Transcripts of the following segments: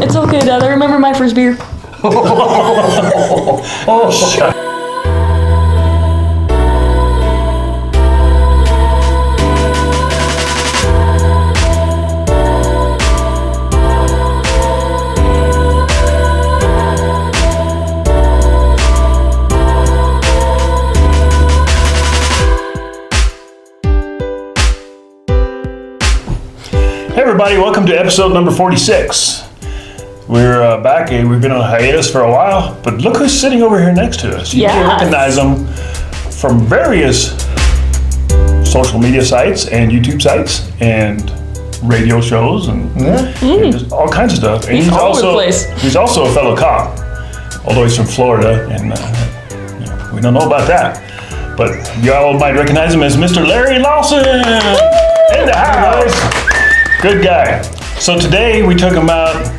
It's okay, Dad. I remember my first beer. Shut. Hey everybody, welcome to episode number 46. We're back. We've been on hiatus for a while, but look who's sitting over here next to us. You can recognize them from various social media sites and YouTube sites and radio shows and just all kinds of stuff. And he's all over the place. He's also a fellow cop, although he's from Florida, and we don't know about that. But you all might recognize him as Mr. Larry Lawson in the house. Good guy. So today we took him out.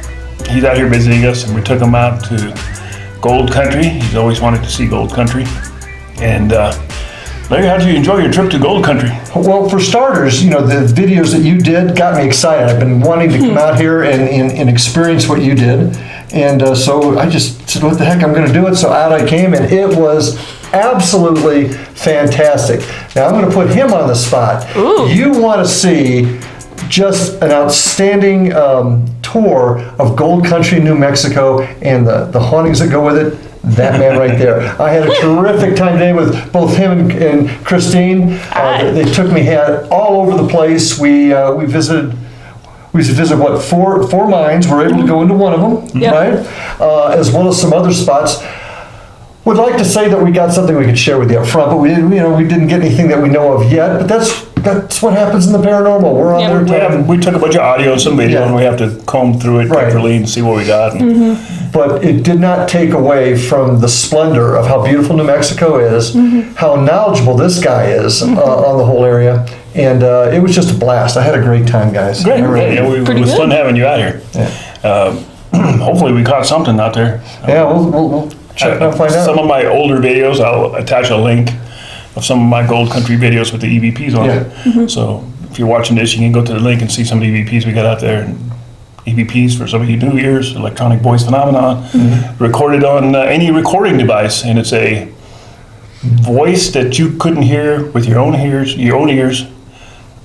He's out here visiting us, and we took him out to Gold Country. He's always wanted to see Gold Country. And Larry, how did you enjoy your trip to Gold Country? Well, for starters, the videos that you did got me excited. I've been wanting to come out here and experience what you did. And so I just said, what the heck, I'm going to do it. So out I came, and it was absolutely fantastic. Now I'm going to put him on the spot. Ooh. You want to see just an outstanding tour of Gold Country, New Mexico, and the hauntings that go with it. That man right there. I had a terrific time today with both him and Christine. They took me all over the place. We visited what, four mines. We're able to go into one of them, right? As well as some other spots. Would like to say that we got something we could share with you up front, but we didn't get anything that we know of yet. But that's what happens in the paranormal. We're on there time. We took a bunch of audio and some video, and we have to comb through it carefully and see what we got. But it did not take away from the splendor of how beautiful New Mexico is, how knowledgeable this guy is on the whole area, and it was just a blast. I had a great time, guys. Great. It was fun having you out here. Yeah. Hopefully we caught something out there. Yeah, we'll check and find out. Some of my older videos, I'll attach a link of some of my Gold Country videos with the EVPs on it. So if you're watching this, you can go to the link and see some of the EVPs we got out there. And EVPs, for some of you new ears, electronic voice phenomenon, recorded on any recording device, and it's a voice that you couldn't hear with your own ears,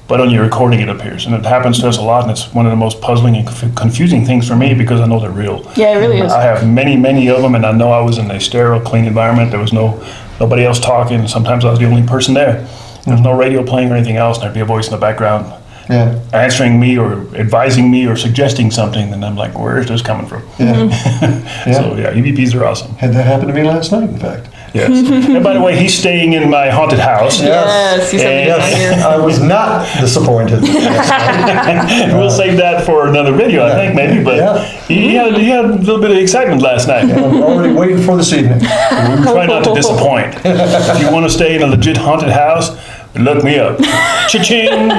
but on your recording it appears. And it happens to us a lot, and it's one of the most puzzling and confusing things for me because I know they're real. Yeah, it really is. I have many of them, and I know I was in a sterile, clean environment. There was nobody else talking. Sometimes I was the only person there. There was no radio playing or anything else, and there'd be a voice in the background answering me or advising me or suggesting something, and I'm like, where is this coming from? So EVPs are awesome. Had that happen to me last night, in fact. Yes. And by the way, he's staying in my haunted house. Yes, he's here. I was not disappointed. We'll save that for another video, I think, maybe. But he had a little bit of excitement last night. I'm already waiting for this evening. We try not to disappoint. If you want to stay in a legit haunted house, look me up. Cha-ching!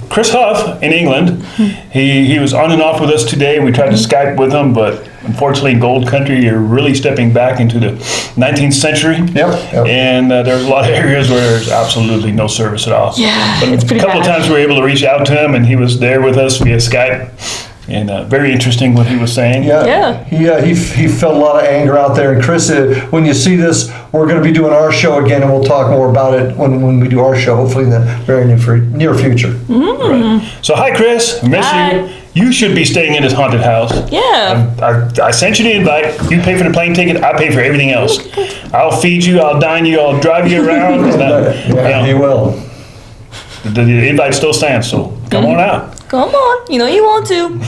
Chris Huff in England, he was on and off with us today. We tried to Skype with him, but unfortunately in Gold Country, you're really stepping back into the 19th century. And there's a lot of areas where there's absolutely no service at all. Yeah, but it's pretty a couple of times we were able to reach out to him, and he was there with us via Skype. And very interesting what he was saying. He felt a lot of anger out there. And Chris, when you see this, we're going to be doing our show again, and we'll talk more about it when we do our show, hopefully in the very near future. Right. So hi, Chris. I miss you. You should be staying in this haunted house. Yeah. I sent you the invite. You pay for the plane ticket. I pay for everything else. I'll feed you. I'll dine you. I'll drive you around. He will. The invite still stands, so come on out. Come on, you want to.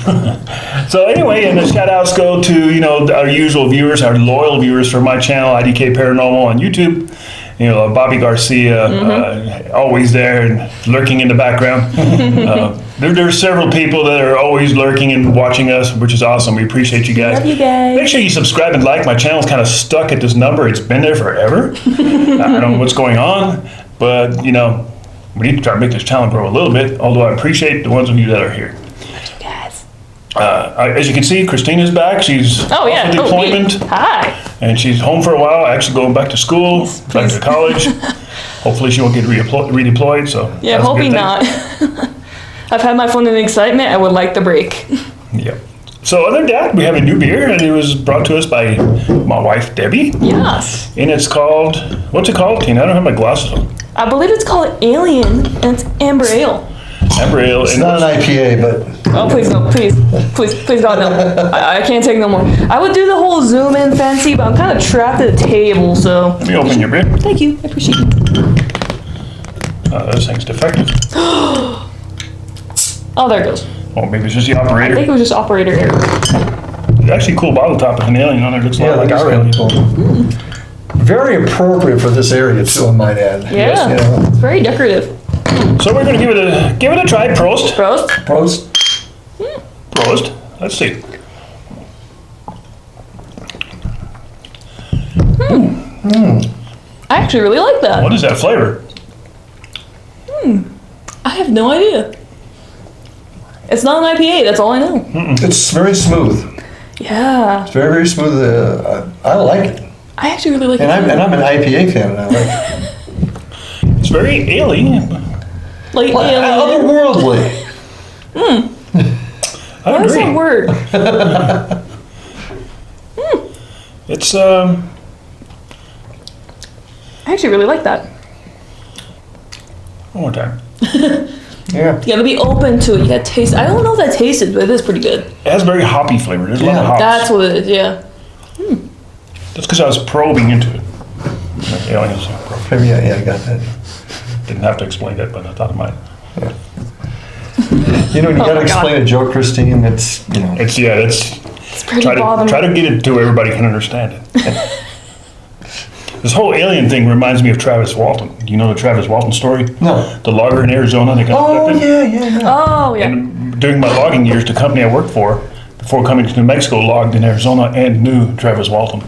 So anyway, and the shout outs go to, our usual viewers, our loyal viewers for my channel, IDKparanormal on YouTube. Bobby Garcia, always there and lurking in the background. There's several people that are always lurking and watching us, which is awesome. We appreciate you guys. Love you guys. Make sure you subscribe and like. My channel's kind of stuck at this number. It's been there forever. I don't know what's going on, but, we need to try to make this channel grow a little bit, although I appreciate the ones of you that are here. Thank you guys. As you can see, Christina's back. She's off with deployment. Hi. And she's home for a while, actually going back to school, back to college. Hopefully she won't get redeployed. So yeah, hoping not. I've had my fun and excitement. I would like the break. Yep. So other than that, we have a new beer, and it was brought to us by my wife, Debbie. Yes. And it's called, what's it called, Tina? I don't have my glasses on. I believe it's called Alien, and it's amber ale. Amber ale. It's not an IPA, but Oh, please no, please God no. I can't take no more. I would do the whole zoom in fancy, but I'm kind of trapped at a table, so. Let me open your beer. Thank you, I appreciate it. This thing's defective. Oh, there it goes. Oh, maybe it's just the I operator. think it was just operator error. It's actually a cool bottle top with an alien on it. Looks a lot like that's our kinda alien. cool. Very appropriate for this area too, I might add. Yeah, You know, it's very decorative. So we're gonna give it a try. Prost. Prost. Prost. Prost. Let's see. I actually really like that. What is that flavor? I have no idea. It's not an IPA, that's all I know. It's very smooth. Yeah, It's very, very smooth. I like it. I actually really like And it. I'm an IPA fan, and I like it. It's very alien. Like alien. Otherworldly. I What is agree. that word? It's I actually really like that. one more time. Yeah. You gotta be open to it. You gotta taste. I don't know if that tasted, but it is pretty good. It has very hoppy flavor. There's a lot of Yeah. hops. That's what it is. Yeah. That's because I was probing into it. Like aliens. Maybe, yeah, I got that. Didn't have to explain that, but I thought I might. You know, when you Oh gotta my explain God. a joke, Christine, it's, you know. It's It's pretty try bothersome. to get it to where everybody can understand it. This whole alien thing reminds me of Travis Walton. Do you know the Travis Walton story? No. The logger in Arizona that got Oh, abducted? yeah. Oh yeah. And during my logging years, the company I worked for, before coming to New Mexico, logged in Arizona and knew Travis Walton.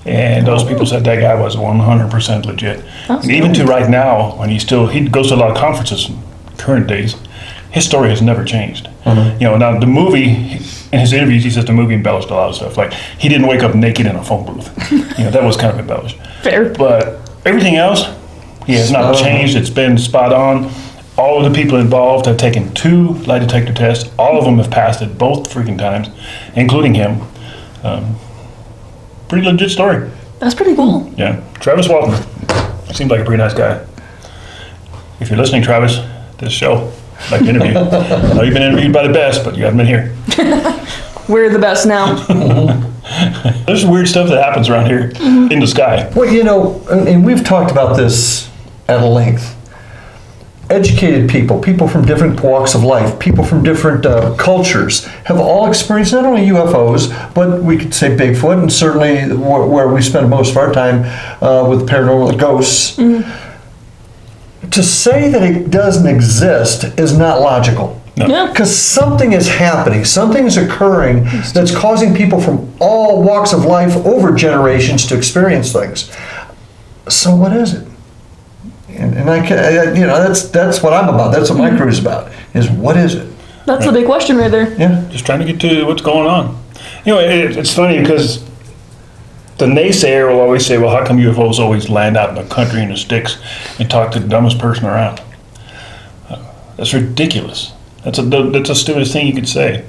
And those people said that guy was 100% legit. That's And even to right now, when he goes to a lot of conferences in current days, his story has never changed. You know, now the movie, in his interviews, he says the movie embellished a lot of stuff. Like, he didn't wake up naked in a phone booth. You know, that was kind of embellished. Fair. But everything else, he has not changed. It's been spot on. All of the people involved have taken 2 lie detector tests. All of them have passed it both freaking times, including him. Pretty legit story. That's pretty cool. Yeah. Travis Walton seems like a pretty nice guy. If you're listening, Travis, this show, I'd like to interview. I know you've been interviewed by the best, but you haven't been here. We're the best now. There's weird stuff that happens around here in the sky. Well, you know, and we've talked about this at length. Educated people from different walks of life, people from different cultures have all experienced not only UFOs, but we could say Bigfoot, and certainly where we spend most of our time with paranormal ghosts. To say that it doesn't exist is not logical. Yeah. Because something is happening, something is occurring that's causing people from all walks of life over generations to experience things. So what is it? And I can, you know, that's what I'm about. That's what my crew is about. Is what is it? That's the big question right there. Yeah. Just trying to get to what's going on. You know, it's funny because the naysayer will always say, well, how come UFOs always land out in the country in the sticks and talk to the dumbest person around? That's ridiculous. That's the stupidest thing you could say.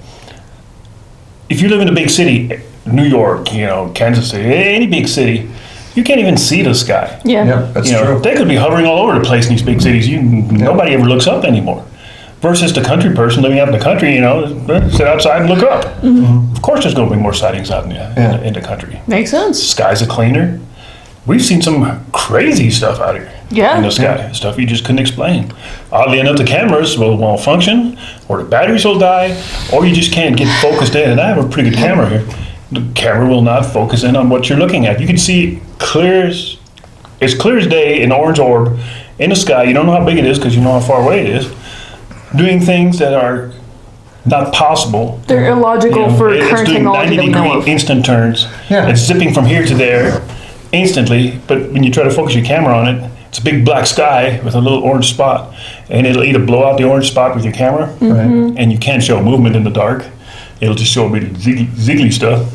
If you live in a big city, New York, you know, Kansas City, any big city, you can't even see the sky. Yeah. Yeah, that's You know, true. they could be hovering all over the place in these big cities. Nobody ever looks up anymore. Versus the country person living out in the country, you know, sit outside and look up. Of course there's going to be more sightings out in the country. Makes sense. Skies are cleaner. We've seen some crazy stuff out here Yeah. in the sky, stuff you just couldn't explain. Oddly enough, the cameras will malfunction, or the batteries will die, or you just can't get focused in. And I have a pretty good camera here. The camera will not focus in on what you're looking at. You can see it's clear as day, an orange orb in the sky. You don't know how big it is because you know how far away it is, doing things that are not possible. They're illogical for It's current doing technology that we know 90-degree of. instant turns. Yeah. It's zipping from here to there instantly, but when you try to focus your camera on it, it's a big black sky with a little orange spot, and it'll either blow out the orange spot with your camera, Right. and you can't show movement in the dark. It'll just show a bit of ziggly stuff.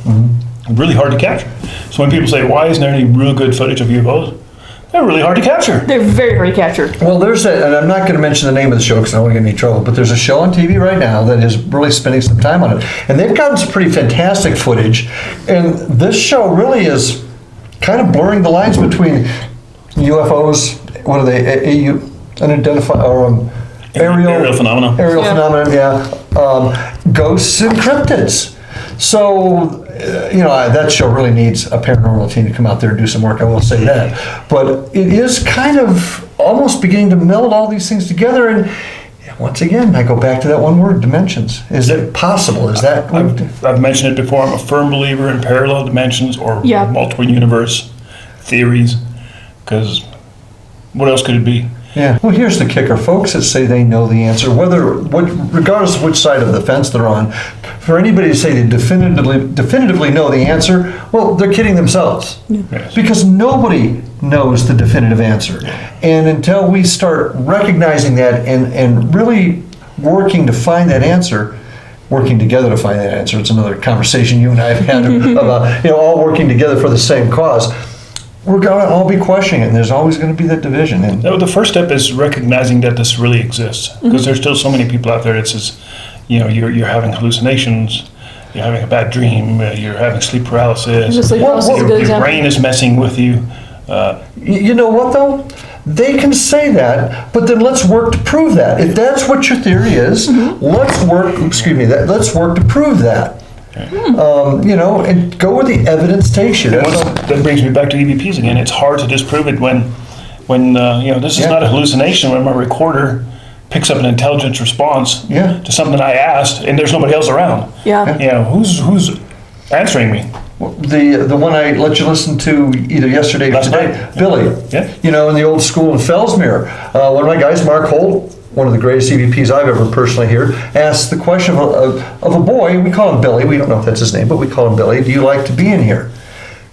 Really hard to capture. So when people say, why isn't there any real good footage of UFOs? They're really hard to capture. They're very hard to capture. Well, there's that, and I'm not going to mention the name of the show because I don't want to get in any trouble, but there's a show on TV right now that is really spending some time on it. And they've gotten some pretty fantastic footage. And this show really is kind of blurring the lines between UFOs, what are they, unidentified, or aerial phenomena. Aerial Yeah. phenomenon, yeah. Ghosts and cryptids. So, that show really needs a paranormal team to come out there and do some work, I will say that. But it is kind of almost beginning to meld all these things together. And once again, I go back to that one word, dimensions. Is it possible? Is that... I've mentioned it before. I'm a firm believer in parallel dimensions or Yeah. multiple universe theories, because what else could it be? Yeah. Well, here's the kicker. Folks that say they know the answer, regardless of which side of the fence they're on, for anybody to say they definitively know the answer, well, they're kidding themselves. Yes. Because nobody knows the definitive answer. And until we start recognizing that and really working to find that answer, working together to find that answer, it's another conversation you and I have had about, all working together for the same cause, we're going to all be questioning it, and there's always going to be that division. And No, the first step is recognizing that this really exists, because there's still so many people out there that says, you're having hallucinations, you're having a bad dream, you're having sleep paralysis, Just like Well, is a good your example. brain is messing with you. you know what, though? They can say that, but then let's work to prove that. If that's what your theory is, let's work to prove that. And go where the evidence takes you. That brings me back to EVPs again. It's hard to disprove it when this is Yeah. not a hallucination, when my recorder picks up an intelligence response Yeah. to something I asked and there's nobody else around. Yeah. Who's answering me? The one I let you listen to either yesterday or Last today, night. Billy. Yeah. In the old school in Fellsmere, one of my guys, Mark Holt, one of the greatest EVPs I've ever personally heard, asked the question of a boy. We call him Billy. We don't know if that's his name, but we call him Billy. Do you like to be in here?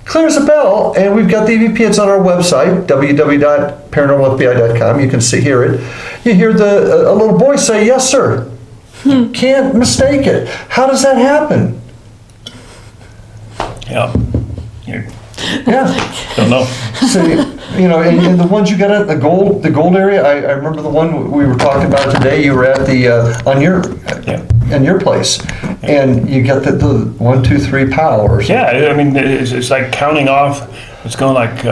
Clear as a bell, and we've got the EVP. It's on our website, www.paranormalfbi.com. You can hear it. You hear a little boy say, "Yes, sir." You can't mistake it. How does that happen? Yeah. You Yeah. don't know. So, and the ones you got at the gold area, I remember the one we were talking about today. You were at the on your place, and you got the 1, 2, 3 pow or something. Yeah, I mean, it's like counting off. It's going like,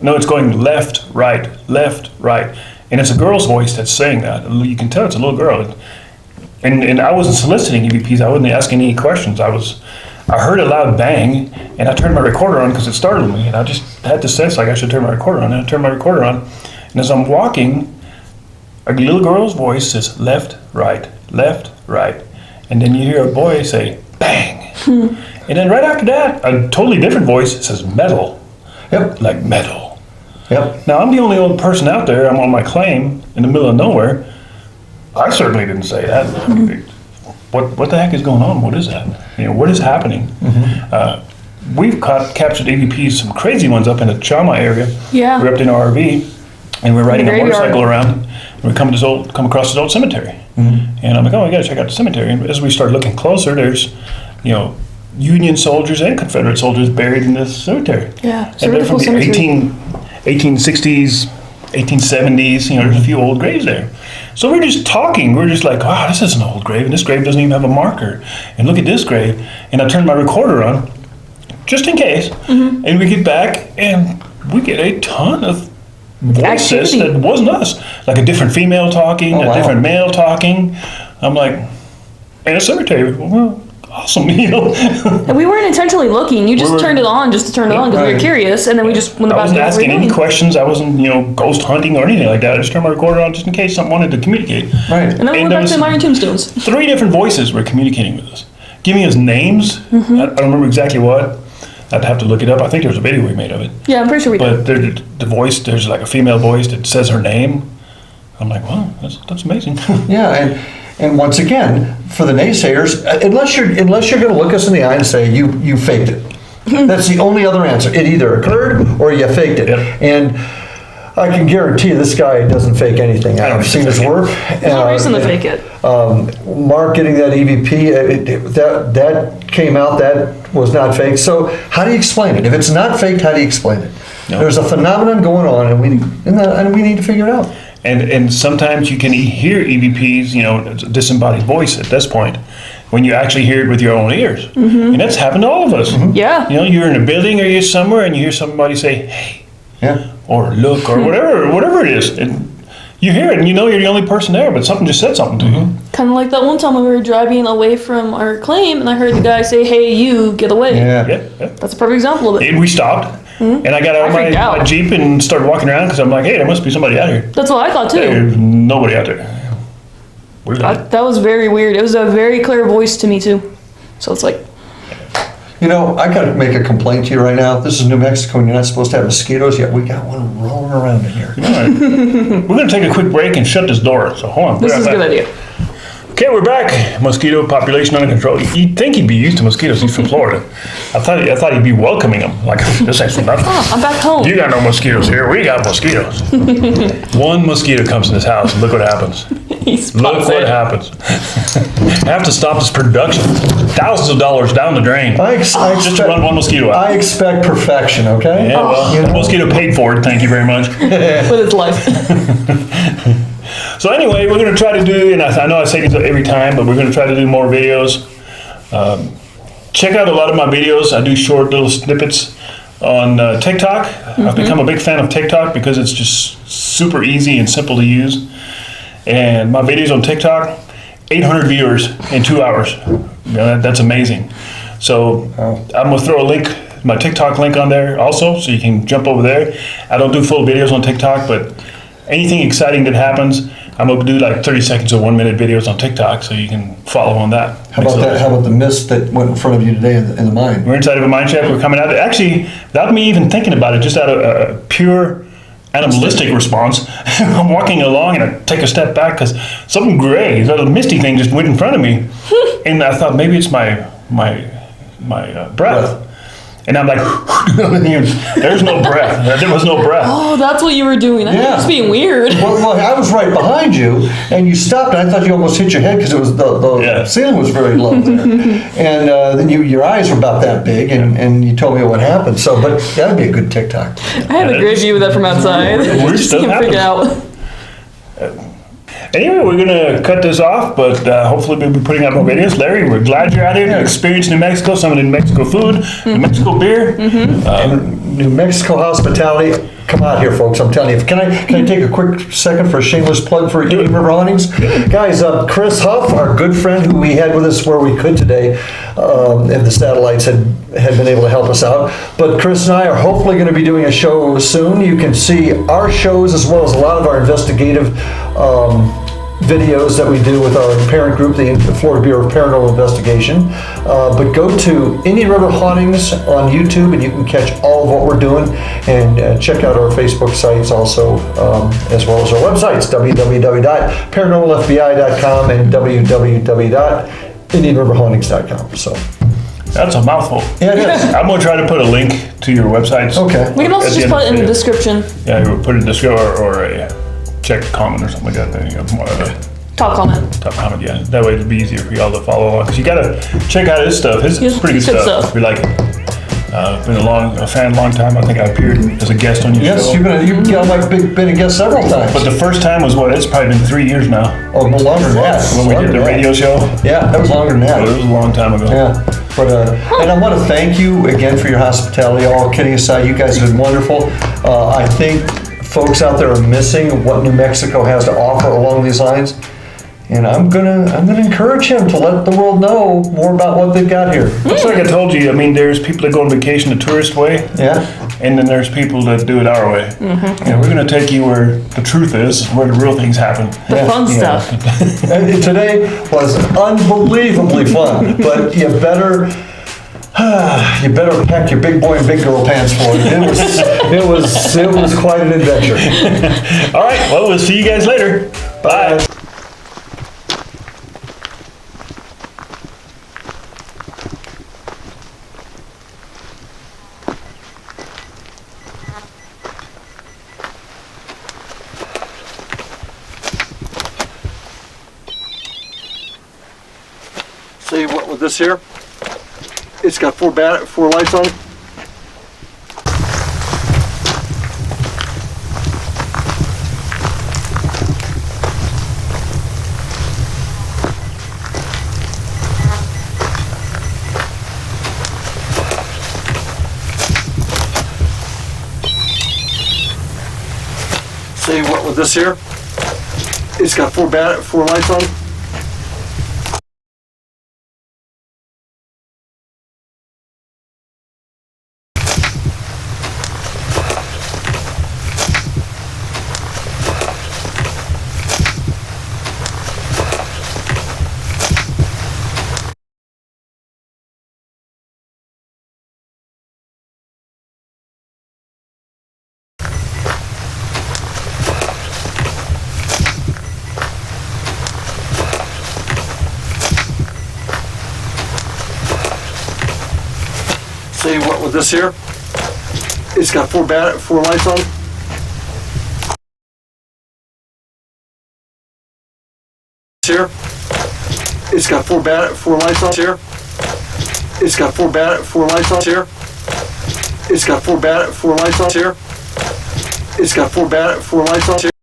it's going left, right, and it's a girl's voice that's saying that. You can tell it's a little girl, and I wasn't soliciting EVPs. I wasn't asking any questions. I heard a loud bang, and I turned my recorder on because it startled me, and I just had the sense like I should turn my recorder on, and I turned my recorder on, and as I'm walking, a little girl's voice says left, right, and then you hear a boy say bang, and then right after that, a totally different voice says metal. Yep. Like metal. Yep. Now, I'm the only old person out there. I'm on my claim in the middle of nowhere. I certainly didn't say that. What the heck is going on? What is that? What is happening? We've captured EVPs, some crazy ones up in the Chama area. Yeah. We're up in an RV, and we're riding a Graveyard. motorcycle around. And we come across this old cemetery. And I'm like, oh, we got to check out the cemetery. And as we start looking closer, there's, Union soldiers and Confederate soldiers buried in this cemetery. Yeah. It's a And really they're from cool the cemetery. 1860s, 1870s, there's a few old graves there. So we're just talking, we're just like, wow, this is an old grave, and this grave doesn't even have a marker. And look at this grave. And I turned my recorder on, just in case, and we get back, and we get a ton of voices Activity. that wasn't us. Like a different female talking, Oh, a wow. different male talking. I'm like, in a cemetery, well, awesome, And we weren't intentionally looking. You just We were- turned it on just to turn it on because we were Right. curious, and then we just went I about wasn't doing what we asking were any doing. questions. I wasn't, ghost hunting or anything like that. I just turned my recorder on just in case something wanted to communicate. Right. And then we And went there back to was- the Myron Tombstones. 3 different voices were communicating with us, giving us names. I don't remember exactly what. I'd have to look it up. I think there's a video we made of it. Yeah, I'm pretty sure we did. But the voice, there's like a female voice that says her name. I'm like, wow, that's amazing. Yeah, and once again, for the naysayers, unless you're going to look us in the eye and say you faked it. That's the only other answer. It either occurred or you faked it. Yep. And I can guarantee this guy doesn't fake anything. I don't I've seen his fake it. work. No reason to fake it. Mark getting that EVP, that came out, that was not fake. So how do you explain it? If it's not faked, how do you explain it? No. There's a phenomenon going on, and we need to figure it out. And sometimes you can hear EVPs, it's a disembodied voice at this point, when you actually hear it with your own ears. And that's happened to all of us. Yeah. You're in a building or you're somewhere and you hear somebody say, hey, Yeah. or look, or whatever it is. And you hear it and you're the only person there, but something just said something to you. Kind of like that one time when we were driving away from our claim, and I heard the guy say, "Hey, you, get away." Yeah. Yeah. That's a perfect example of it. And we stopped, and I got out of freaked out. my Jeep and started walking around because I'm like, hey, there must be somebody out here. That's what I thought too. There's nobody out there. That was very weird. It was a very clear voice to me too. So it's like, I got to make a complaint to you right now. This is New Mexico, and you're not supposed to have mosquitoes, yet we got one rolling around in here. All right. We're going to take a quick break and shut this door. So hold on. this is a good idea. Okay, we're back. Mosquito population under control. You'd think he'd be used to mosquitoes. He's from Florida. I thought he'd be welcoming them. Like, this ain't for nothing. Oh, I'm back home. You got no mosquitoes here. We got mosquitoes. One mosquito comes in this house, and look what happens. Look what happens. I have to stop this production. Thousands of dollars down the drain. Just to run one mosquito out. I expect perfection, okay? Yeah, well, the mosquito paid for it. Thank you very much. With its life. So anyway, we're going to try to do, and I know I say this every time, but we're going to try to do more videos. Check out a lot of my videos. I do short little snippets on TikTok. I've become a big fan of TikTok because it's just super easy and simple to use. And my videos on TikTok, 800 viewers in 2 hours. That's amazing. So I'm going to throw a link, my TikTok link on there also, so you can jump over there. I don't do full videos on TikTok, but anything exciting that happens, I'm going to do like 30 seconds or 1 minute videos on TikTok, so you can follow on that. How about that? How about the mist that went in front of you today in the mine? We're inside of a mine shaft. We're coming out. Actually, without me even thinking about it, just out of a pure animalistic response, I'm walking along and I take a step back because something gray, that little misty thing just went in front of me. And I thought maybe it's my breath. And I'm like, there's no breath. There was no breath. Oh, that's what you were doing. I think Yeah. it's being weird. Well, I was right behind you, and you stopped, and I thought you almost hit your head because it was the ceiling was very low there. And then your eyes were about that big, and you told me what happened. So, but that'd be a good TikTok. I had a great view of that from outside. Weird Just stuff can't freak it out. Anyway, we're going to cut this off, but hopefully we'll be putting out more videos. Larry, we're glad you're out here to experience New Mexico, some of the New Mexico food, New Mexico beer. And New Mexico hospitality. Come out here, folks. I'm telling you. Can I take a quick second for a shameless plug for Indian River Hauntings? Guys, Chris Huff, our good friend who we had with us where we could today, and the satellites had been able to help us out. But Chris and I are hopefully going to be doing a show soon. You can see our shows as well as a lot of our investigative videos that we do with our parent group, the Florida Bureau of Paranormal Investigation. But go to Indian River Hauntings on YouTube and you can catch all of what we're doing, and check out our Facebook sites also, as well as our websites, www.paranormalfbi.com and www.indianriverhauntings.com. So That's a mouthful. yeah, it is. I'm going to try to put a link to your websites. Okay. We can also At the just end put of it in the the video. description. Yeah, you would put it in the description or a check comment or something like that. There you go. Top comment. Top comment, yeah. That way it'd be easier for y'all to follow along. Because you got to check out his stuff. His His pretty good good stuff. stuff. We like it. Been a fan a long time. I think I appeared as a guest on your Yes, show. you've been a guest several times. But the first time was what? It's probably been 3 years now. Oh, well, longer than that. When we did the radio show. Yeah, that was longer than that. Well, it was a long time ago. Yeah, but and I want to thank you again for your hospitality. All kidding aside, you guys have been wonderful. I think folks out there are missing what New Mexico has to offer along these lines, and I'm gonna encourage him to let the world know more about what they've got here. Just like I told you, I mean, there's people that go on vacation the tourist way, Yeah, and then there's people that do it our way. And we're going to take you where the truth is, where the real things happen. The Yeah. fun Yeah. stuff. and today was unbelievably fun, but you better pack your big boy and big girl pants for it. It was quite an adventure. All right, well, we'll see you guys later. Bye. See what with this here? It's got four lights on it. See what with this here? It's got four lights on. See what with this here? It's got four lights on. Here, it's got four lights on. Here, it's got four lights on. Here, it's got four lights on. Here, it's got four lights on. Here.